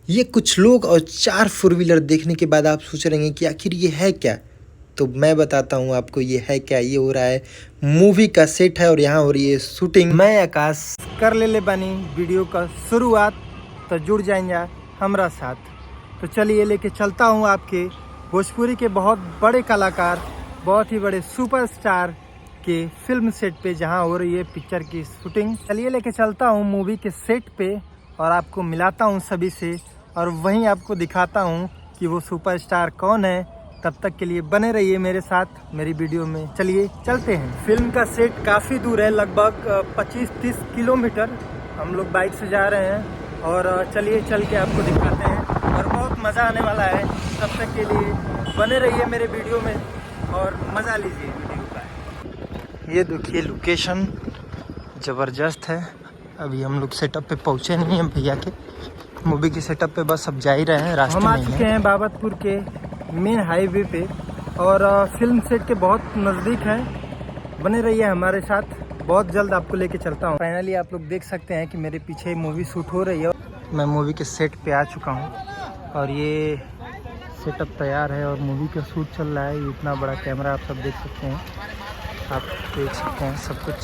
ये कुछ लोग और 4 फोर व्हीलर देखने के बाद आप सोच रहे हैं कि आखिर ये है क्या। तो मैं बताता हूँ आपको ये है क्या। ये हो रहा है मूवी का सेट है और यहाँ हो रही है शूटिंग। मैं आकाश कर ले बानी वीडियो का शुरुआत, तो जुड़ जाएंगे हमारा साथ। तो चलिए लेके चलता हूँ आपके भोजपुरी के बहुत बड़े कलाकार, बहुत ही बड़े सुपरस्टार के फिल्म सेट पे जहाँ हो रही है पिक्चर की शूटिंग। चलिए लेके चलता हूँ मूवी के सेट पे और आपको मिलाता हूँ सभी से, और वहीं आपको दिखाता हूँ कि वो सुपरस्टार कौन है। तब तक के लिए बने रहिए मेरे साथ मेरी वीडियो में। चलिए चलते हैं। फिल्म का सेट काफ़ी दूर है, लगभग 25-30 किलोमीटर। हम लोग बाइक से जा रहे हैं और चलिए चल के आपको दिखाते हैं और बहुत मज़ा आने वाला है। तब तक के लिए बने रहिए मेरे वीडियो में और मज़ा लीजिए वीडियो का। ये देखिए लोकेशन ज़बरदस्त है। अभी हम लोग सेटअप पे पहुँचे नहीं हैं भैया के मूवी के सेटअप पे, बस अब जा ही रहे हैं, रास्ते में। हम आ चुके हैं बाबतपुर के मेन हाईवे पे और फिल्म सेट के बहुत नज़दीक है। बने रहिए हमारे साथ, बहुत जल्द आपको लेके चलता हूँ। फाइनली आप लोग देख सकते हैं कि मेरे पीछे मूवी शूट हो रही है। मैं मूवी के सेट पे आ चुका हूँ और ये सेटअप तैयार है और मूवी का शूट चल रहा है। ये इतना बड़ा कैमरा आप सब देख सकते हैं, आप देख सकते हैं सब कुछ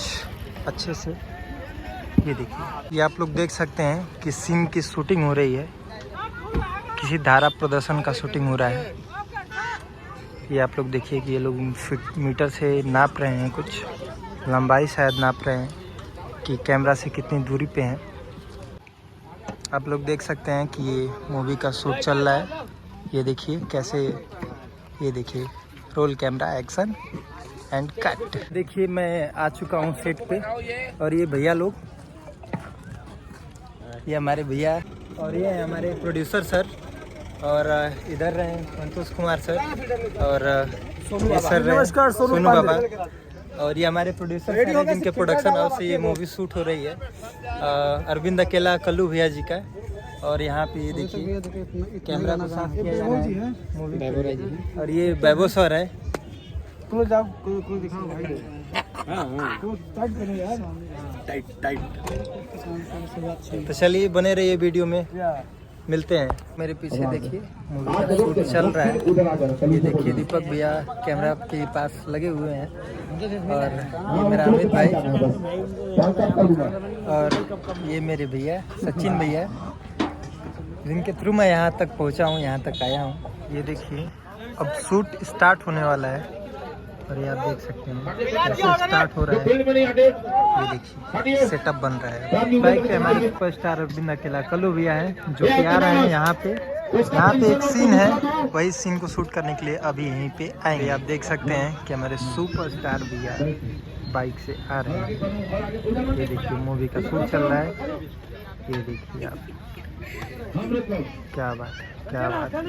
अच्छे से। ये देखिए, ये आप लोग देख सकते हैं कि सीन की शूटिंग हो रही है, किसी धारा प्रदर्शन का शूटिंग हो रहा है। ये आप लोग देखिए कि ये लोग मीटर से नाप रहे हैं, कुछ लंबाई शायद नाप रहे हैं कि कैमरा से कितनी दूरी पे हैं। आप लोग देख सकते हैं कि ये मूवी का शूट चल रहा है। ये देखिए कैसे, ये देखिए roll camera action and cut. देखिए मैं आ चुका हूँ सेट पे और ये भैया लोग, ये हमारे भैया और ये है हमारे प्रोड्यूसर सर, और इधर रहे संतोष कुमार सर और ये सर नमस्कार सोनू बाबा, और ये हमारे प्रोड्यूसर हैं जिनके प्रोडक्शन हाउस से ये मूवी शूट हो रही है। अरविंद अकेला कल्लू भैया जी का। और यहाँ पे ये देखिए कैमरा को साफ किया जा रहा है मूवी, और ये वैभव सर है। तो चलिए बने रहिए वीडियो में, मिलते हैं। मेरे पीछे देखिए मूवी का शूट चल रहा है। ये देखिए दीपक भैया कैमरा के पास लगे हुए हैं और ये मेरा अमित भाई और ये मेरे भैया सचिन भैया, जिनके थ्रू मैं यहाँ तक पहुँचा हूँ, यहाँ तक आया हूँ। ये देखिए अब शूट स्टार्ट होने वाला है और ये आप देख सकते हैं कैसे स्टार्ट हो रहा है। ये देखिए सेटअप बन रहा है। बाइक पे हमारे सुपरस्टार अरविंद अकेला कल्लू भैया है जो कि आ रहे हैं यहाँ पे। यहाँ पे एक सीन है, वही सीन को शूट करने के लिए अभी यहीं पे आएंगे। आप देख सकते हैं कि हमारे सुपरस्टार भैया बाइक से आ रहे हैं। ये देखिए मूवी का शूट चल रहा है। ये देखिए आप, क्या बात है, क्या बात है।